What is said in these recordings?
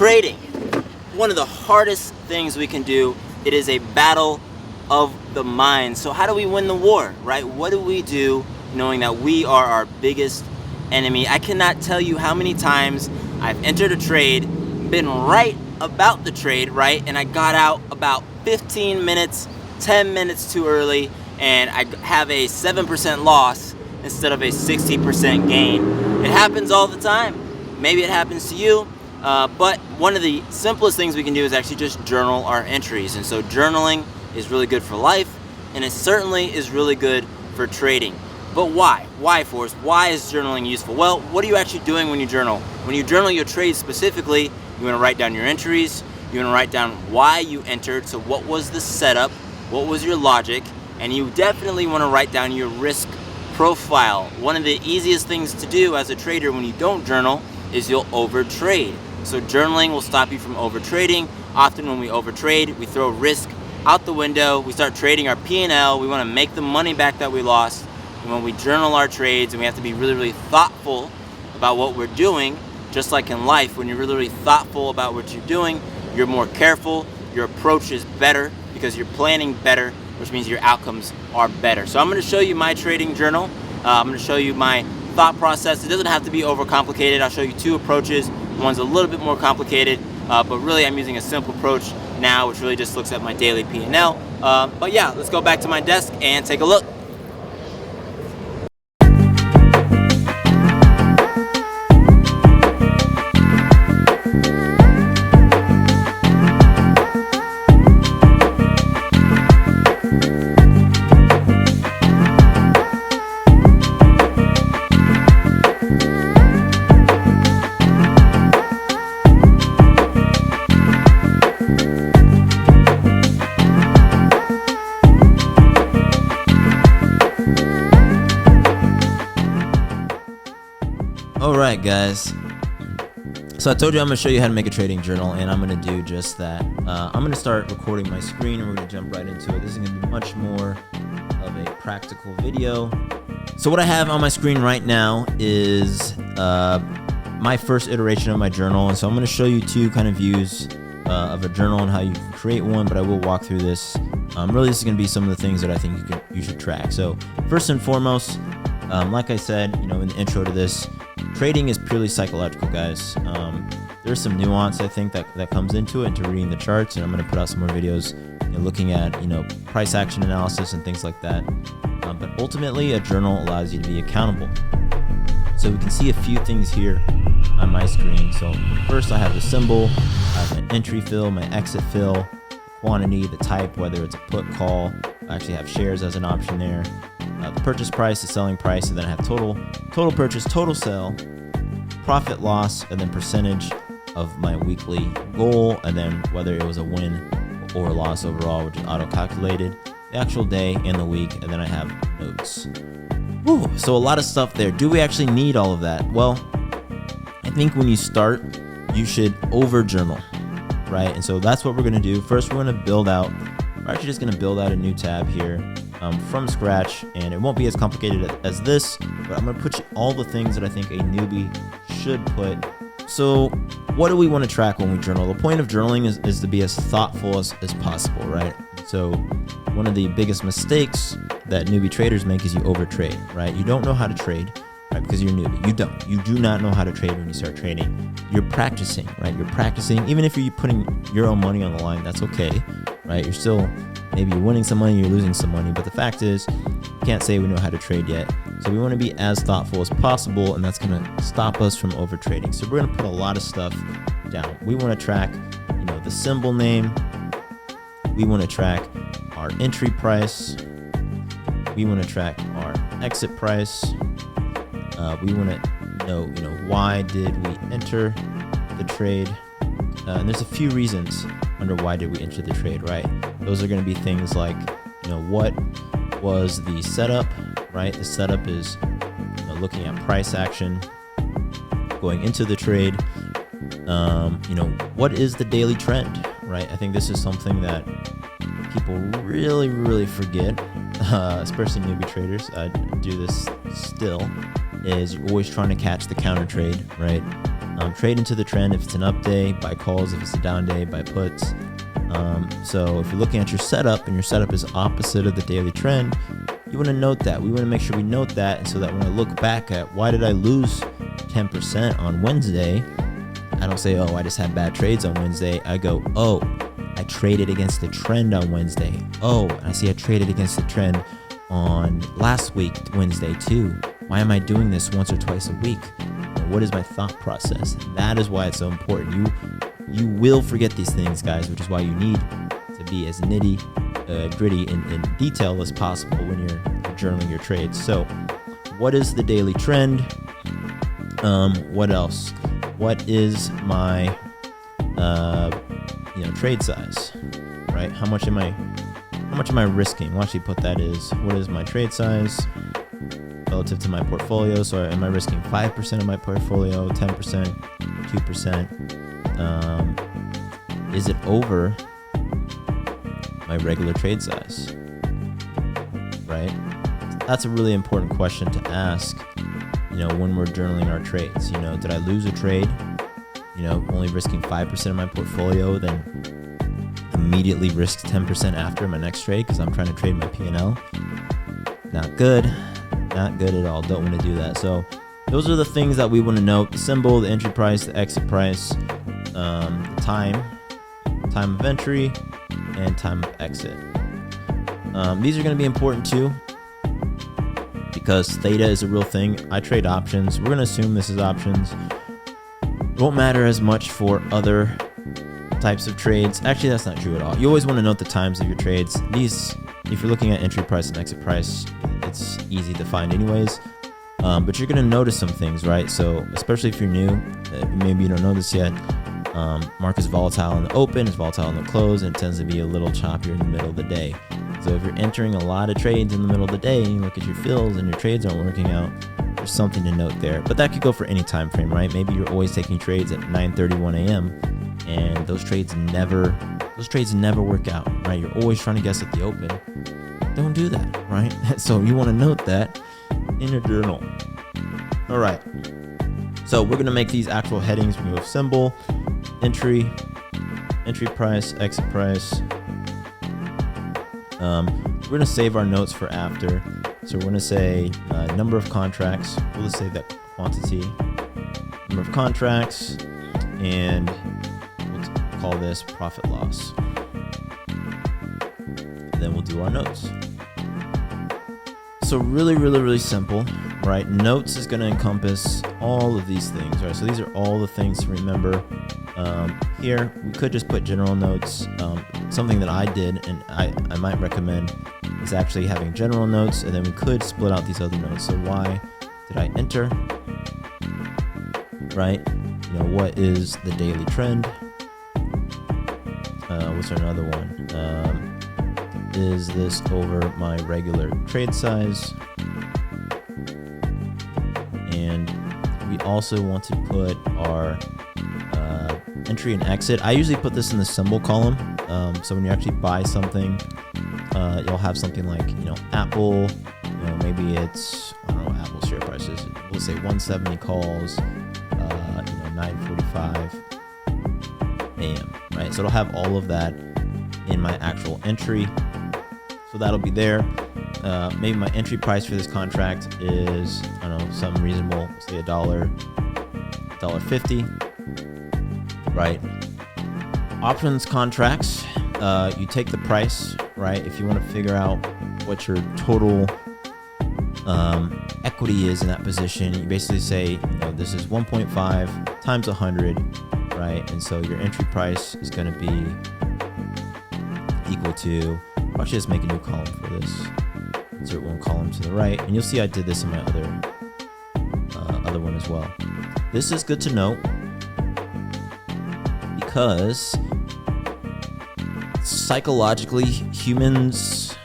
Trading, one of the hardest things we can do. It is a battle of the mind. So how do we win the war, right? What do we do knowing that we are our biggest enemy? I cannot tell you how many times I've entered a trade, been right about the trade, right? And I got out about 15 minutes, 10 minutes too early, and I have a 7% loss instead of a 60% gain. It happens all the time. Maybe it happens to you. But one of the simplest things we can do is actually just journal our entries. And so journaling is really good for life, and it certainly is really good for trading. But why? Why, Forrest? Why is journaling useful? Well, what are you actually doing when you journal? When you journal your trades specifically, you want to write down your entries, you want to write down why you entered, so what was the setup, what was your logic, and you definitely want to write down your risk profile. One of the easiest things to do as a trader when you don't journal is you'll overtrade. So journaling will stop you from overtrading. Often when we overtrade, we throw risk out the window. We start trading our P&L. We want to make the money back that we lost. And when we journal our trades, and we have to be really, really thoughtful about what we're doing, just like in life, when you're really, really thoughtful about what you're doing, you're more careful, your approach is better because you're planning better, which means your outcomes are better. So I'm going to show you my trading journal. I'm going to show you my thought process. It doesn't have to be overcomplicated. I'll show you two approaches. One's a little bit more complicated, but really I'm using a simple approach now, which really just looks at my daily P&L. But yeah, let's go back to my desk and take a look. Alright guys, so I told you I'm going to show you how to make a trading journal, and I'm going to do just that. I'm going to start recording my screen and we're going to jump right into it. This is going to be much more of a practical video. So what I have on my screen right now is my first iteration of my journal, and so I'm going to show you two kind of views of a journal and how you can create one, but I will walk through this. Really this is going to be some of the things that I think you should track. So first and foremost, like I said, in the intro to this, trading is purely psychological, guys. There's some nuance I think that comes into it, into reading the charts, and I'm going to put out some more videos looking at price action analysis and things like that. But ultimately, a journal allows you to be accountable. So we can see a few things here on my screen. So first, I have the symbol, I have my entry fill, my exit fill, quantity, the type, whether it's a put, call. I actually have shares as an option there. The purchase price, the selling price, and then I have total purchase, total sell, profit loss, and then percentage of my weekly goal, and then whether it was a win or a loss overall, which is auto-calculated, the actual day and the week, and then I have notes. Whew, so a lot of stuff there. Do we actually need all of that? Well, I think when you start, you should over-journal, right? And so that's what we're going to do. First, we're actually just going to build out a new tab here from scratch, and it won't be as complicated as this, but I'm going to put all the things that I think a newbie should put. So what do we want to track when we journal? The point of journaling is to be as thoughtful as possible, right? So one of the biggest mistakes that newbie traders make is you overtrade, right? You don't know how to trade, right? Because you're newbie. You do not know how to trade when you start trading. You're practicing, right? You're practicing. Even if you're putting your own money on the line, that's okay, right? You're still, maybe you're winning some money, you're losing some money, but the fact is, you can't say we know how to trade yet. So we want to be as thoughtful as possible, and that's going to stop us from overtrading. So we're going to put a lot of stuff down. We want to track, the symbol name. We want to track our entry price. We want to track our exit price. We want to know, why did we enter the trade? And there's a few reasons under why did we enter the trade, right? Those are going to be things like, what was the setup, right? The setup is looking at price action going into the trade. What is the daily trend, right? I think this is something that people really, really forget, especially newbie traders. I do this still, is you're always trying to catch the counter trade, right? Trade into the trend if it's an up day, buy calls if it's a down day, buy puts. So if you're looking at your setup and your setup is opposite of the daily trend, you want to note that. We want to make sure we note that, and so that when I look back at why did I lose 10% on Wednesday, I don't say, oh, I just had bad trades on Wednesday. I go, oh, I traded against the trend on Wednesday. Oh, I see I traded against the trend on last week, Wednesday too. Why am I doing this once or twice a week? What is my thought process? That is why it's so important. You will forget these things, guys, which is why you need to be as nitty gritty in detail as possible when you're journaling your trades. So what is the daily trend? What else? What is my trade size, right? How much am I risking? We'll actually put that is, what is my trade size relative to my portfolio? So am I risking 5% of my portfolio, 10%, 2%? Is it over my regular trade size, right? That's a really important question to ask, when we're journaling our trades. Did I lose a trade, only risking 5% of my portfolio, then immediately risk 10% after my next trade because I'm trying to trade my P&L? Not good at all. Don't want to do that. So those are the things that we want to note: the symbol, the entry price, the exit price, the time of entry, and time of exit. These are going to be important too, because theta is a real thing. I trade options. We're going to assume this is options. It won't matter as much for other types of trades. Actually, that's not true at all. You always want to note the times of your trades. These, if you're looking at entry price and exit price, it's easy to find anyways. But you're going to notice some things, right? So especially if you're new, maybe you don't know this yet. Market is volatile in the open, it's volatile in the close, and it tends to be a little choppier in the middle of the day. So if you're entering a lot of trades in the middle of the day and you look at your fills and your trades aren't working out, there's something to note there. But that could go for any time frame, right? Maybe you're always taking trades at 9:31 a.m. and those trades never work out, right? You're always trying to guess at the open. Don't do that, right? So you want to note that in your journal. All right. So we're going to make these actual headings. We go symbol, entry price, exit price. We're going to save our notes for after. So we're going to say number of contracts. We'll just say that quantity, number of contracts, and we'll call this profit loss. And then we'll do our notes. So really, really, really simple, right? Notes is going to encompass all of these things, right? So these are all the things to remember. Here, we could just put general notes. Something that I did, and I might recommend, is actually having general notes, and then we could split out these other notes. So why did I enter, right? What is the daily trend? What's another one? Is this over my regular trade size? And we also want to put our entry and exit. I usually put this in the symbol column. So when you actually buy something, you'll have something like, Apple, maybe it's, I don't know, Apple share prices. We'll say 170 calls, 9:45 a.m., right? So it'll have all of that in my actual entry. So that'll be there. Maybe my entry price for this contract is, I don't know, something reasonable, say $1.50, right? Options contracts, you take the price, right? If you want to figure out what your total equity is in that position, you basically say, this is 1.5 times 100, right? And so your entry price is going to be equal to, I'll just make a new column for this. Insert one column to the right, and you'll see I did this in my other one as well. This is good to note because psychologically, humans,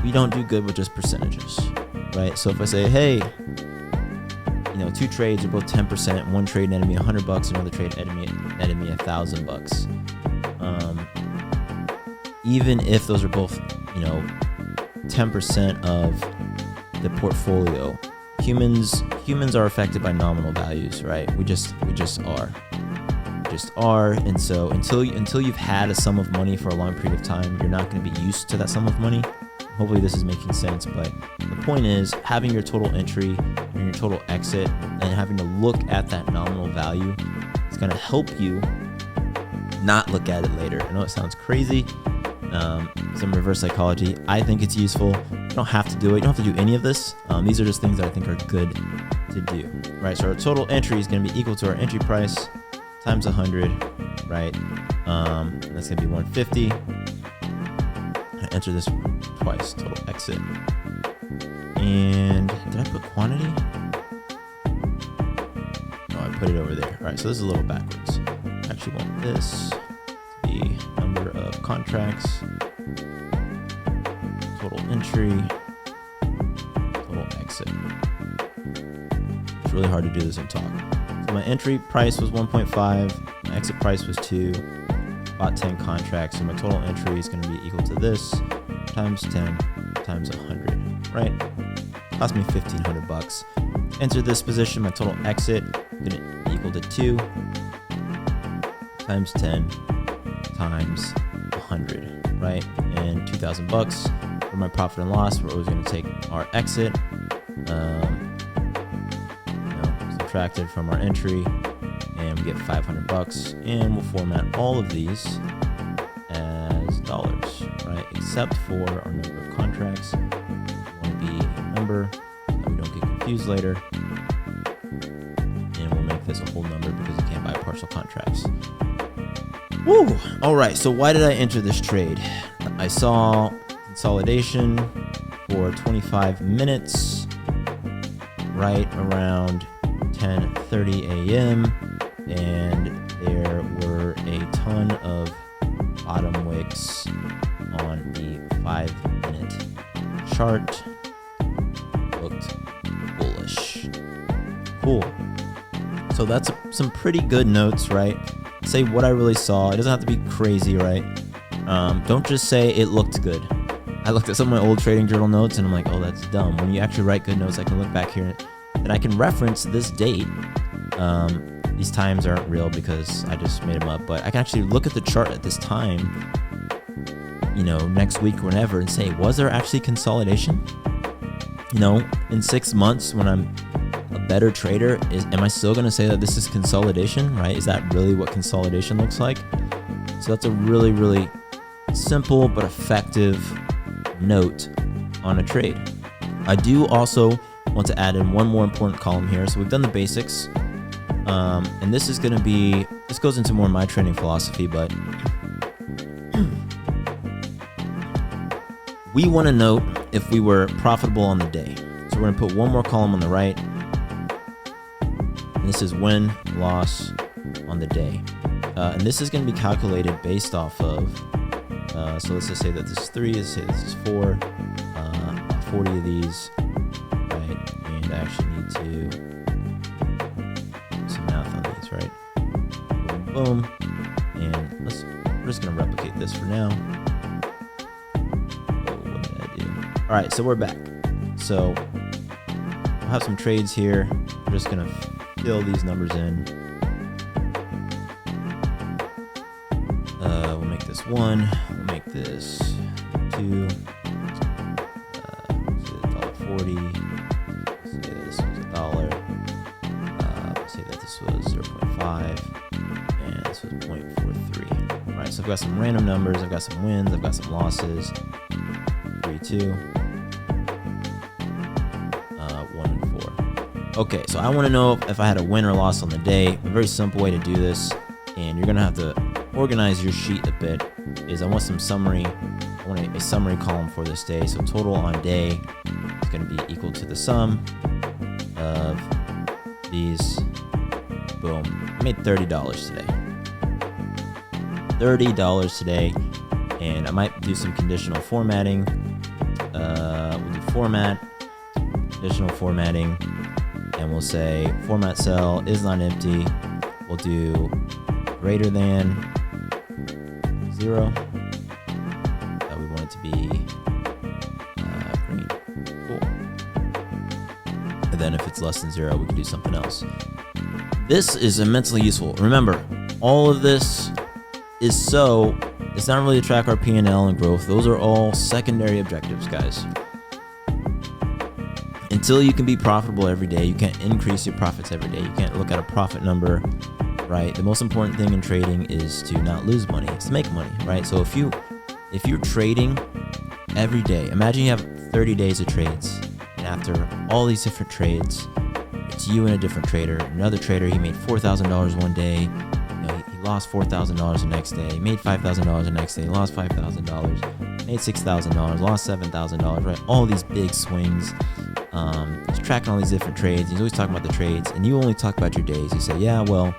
we don't do good with just percentages, right? So if I say, hey, two trades are both 10%, one trade netted me $100, another trade netted me $1,000. Even if those are both 10% of the portfolio, humans are affected by nominal values, right? We just are. And so until you've had a sum of money for a long period of time, you're not going to be used to that sum of money. Hopefully this is making sense, but the point is having your total entry and your total exit and having to look at that nominal value is going to help you not look at it later. I know it sounds crazy. Some reverse psychology. I think it's useful. You don't have to do it. You don't have to do any of this. These are just things that I think are good to do, right? So our total entry is going to be equal to our entry price times 100, right? That's going to be 150. I enter this twice, total exit. And did I put quantity? No, I put it over there. All right, so this is a little backwards. I actually want this to be number of contracts, total entry, total exit. It's really hard to do this in talk. So my entry price was 1.5, my exit price was 2, bought 10 contracts, so my total entry is going to be equal to this times 10 times 100, right? Cost me $1,500. Enter this position, my total exit is going to be equal to 2 times 10 times 100, right? And $2,000 for my profit and loss. We're always going to take our exit, subtracted from our entry, and we get $500. And we'll format all of these as dollars, right? Except for our number of contracts. We want to be a number so that we don't get confused later. And we'll make this a whole number because you can't buy partial contracts. Woo! All right, so why did I enter this trade? I saw consolidation for 25 minutes right around 10:30 a.m. and there were a ton of bottom wicks on the 5-minute chart. Looked bullish. Cool. So that's some pretty good notes, right? Say what I really saw. It doesn't have to be crazy, right? Don't just say it looked good. I looked at some of my old trading journal notes and I'm like, oh, that's dumb. When you actually write good notes, I can look back here and I can reference this date. These times aren't real because I just made them up, but I can actually look at the chart at this time, next week or whenever, and say, was there actually consolidation? In 6 months when I'm a better trader, am I still going to say that this is consolidation, right? Is that really what consolidation looks like? So that's a really, really simple but effective note on a trade. I do also want to add in one more important column here. So we've done the basics, and this goes into more of my trading philosophy, but we want to note if we were profitable on the day. So we're going to put one more column on the right, and this is win, loss on the day. And this is going to be calculated based off of, so let's just say that this is 3, let's say this is 4, 40 of these, right? And I actually need to do some math on these, right? Boom, boom. And we're just going to replicate this for now. Oh, what did I do? All right, so we're back. So we'll have some trades here. We're just going to fill these numbers in. We'll make this 1. We'll make this 2. $1.40. Say that this was $1. Say that this was 0.5, and this was 0.43. All right, so I've got some random numbers. I've got some wins. I've got some losses. 3, 2. 1 and 4. Okay, so I want to know if I had a win or loss on the day. A very simple way to do this, and you're gonna have to organize your sheet a bit, is I want some summary. I want a summary column for this day. So total on day is going to be equal to the sum of these. Boom. I made $30 today. $30 today, and I might do some conditional formatting. We'll do format, conditional formatting, and we'll say format cell is not empty. We'll do greater than 0. We want it to be green. Cool. And then if less than 0, we can do something else. This is immensely useful. Remember, all of this is it's not really to track our P&L and growth. Those are all secondary objectives, guys. Until you can be profitable every day, you can't increase your profits every day. You can't look at a profit number, right? The most important thing in trading is to not lose money. It's to make money, right? So if you're trading every day, imagine you have 30 days of trades, and after all these different trades, it's you and a different trader. Another trader, he made $4,000 one day. He lost $4,000 the next day. He made $5,000 the next day. He lost $5,000. Made $6,000. Lost $7,000. Right? All these big swings. He's tracking all these different trades. He's always talking about the trades, and you only talk about your days. You say, yeah, well,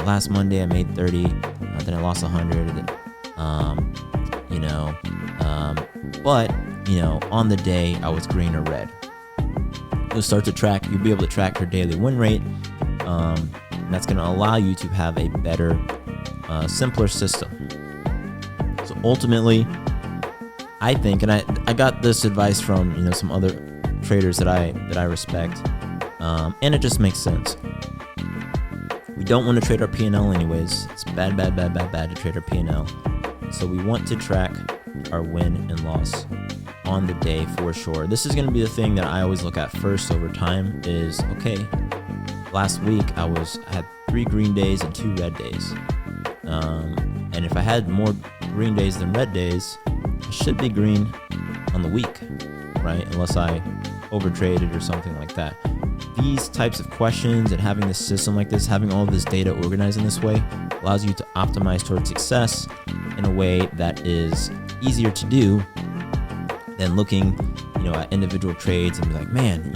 last Monday I made 30, then I lost 100. But on the day I was green or red. You'll start to track. You'll be able to track your daily win rate. That's going to allow you to have a better, simpler system. So ultimately, I think, and I got this advice from some other traders that I respect, and it just makes sense. We don't want to trade our P&L anyways. It's bad to trade our P&L. So we want to track our win and loss on the day for sure. This is going to be the thing that I always look at first over time is, okay, last week I had 3 green days and 2 red days. And if I had more green days than red days, I should be green on the week, right? Unless I overtraded or something like that. These types of questions and having this system like this, having all of this data organized in this way, allows you to optimize towards success in a way that is easier to do than looking, at individual trades and be like, man,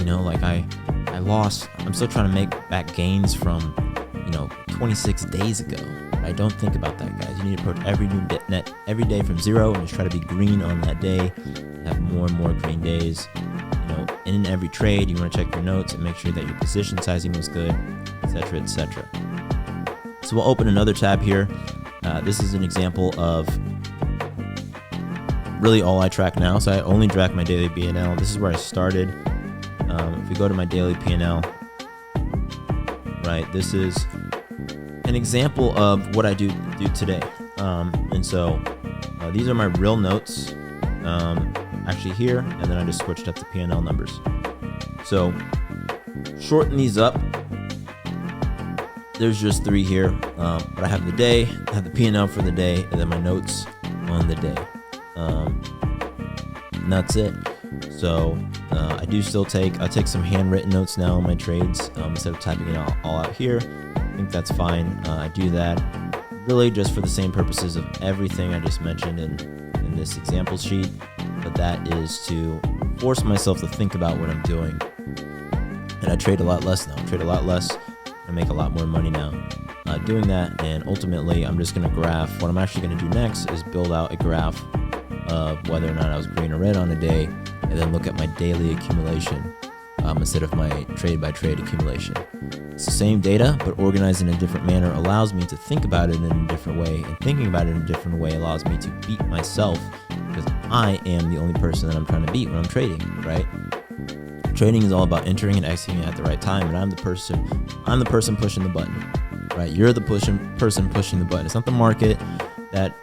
I lost. I'm still trying to make back gains from, 26 days ago. Right? Don't think about that, guys. You need to approach every day from 0 and just try to be green on that day. Have more and more green days. In every trade, you want to check your notes and make sure that your position sizing was good, etc., etc. So we'll open another tab here. This is an example of really all I track now. So I only track my daily P&L. This is where I started. If we go to my daily P&L, right, this is an example of what I do today. And so these are my real notes. Actually here, and then I just switched up the P&L numbers. So shorten these up. There's just 3 here, but I have the day, I have the P&L for the day, and then my notes on the day. And that's it. So I do still I take some handwritten notes now on my trades instead of typing it all out here. I think that's fine. I do that really just for the same purposes of everything I just mentioned in this example sheet. But that is to force myself to think about what I'm doing. And I trade a lot less now. I make a lot more money now doing that. And ultimately, I'm just going to graph. What I'm actually going to do next is build out a graph of whether or not I was green or red on a day, and then look at my daily accumulation instead of my trade-by-trade accumulation. It's the same data, but organized in a different manner allows me to think about it in a different way. And thinking about it in a different way allows me to beat myself, because I am the only person that I'm trying to beat when I'm trading, right? Trading is all about entering and executing at the right time, and I'm the person pushing the button, right? You're the person pushing the button. It's not the market that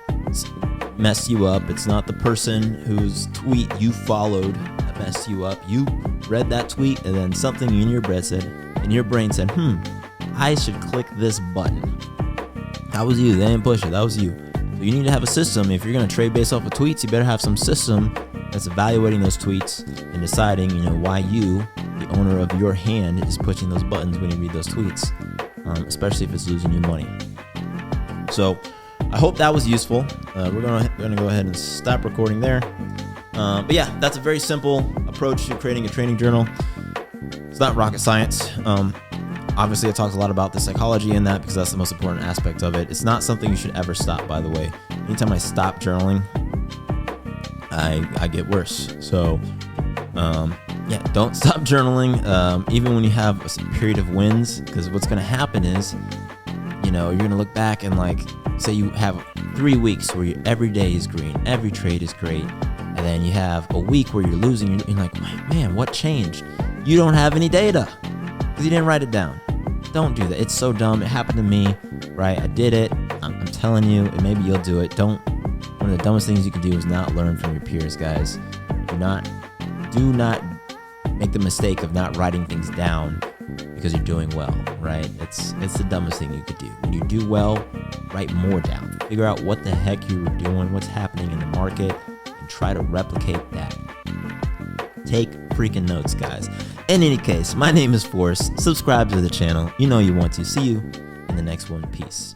messed you up. It's not the person whose tweet you followed that messed you up. You read that tweet, and then something in your brain said, I should click this button. That was you. They didn't push it. That was you. So you need to have a system. If you're going to trade based off of tweets, you better have some system that's evaluating those tweets and deciding, why you, the owner of your hand, is pushing those buttons when you read those tweets, especially if it's losing you money. So I hope that was useful. We're gonna go ahead and stop recording there. But yeah, that's a very simple approach to creating a trading journal. It's not rocket science. Obviously, I talked a lot about the psychology in that because that's the most important aspect of it. It's not something you should ever stop, by the way. Anytime I stop journaling, I get worse. So yeah, don't stop journaling, even when you have a period of wins, because what's going to happen is, you're going to look back and say you have 3 weeks where every day is green, every trade is great, and then you have a week where you're losing. You're like, man, what changed? You don't have any data. because you didn't write it down. Don't do that. It's so dumb. It happened to me, right? I did it. I'm telling you, and maybe you'll do it. One of the dumbest things you can do is not learn from your peers, guys. Do not make the mistake of not writing things down because you're doing well, right? It's the dumbest thing you could do. When you do well, write more down. Figure out what the heck you were doing, what's happening in the market, and try to replicate that. Take freaking notes, guys. In any case, my name is Forrest. Subscribe to the channel. You know you want to. See you in the next one. Peace.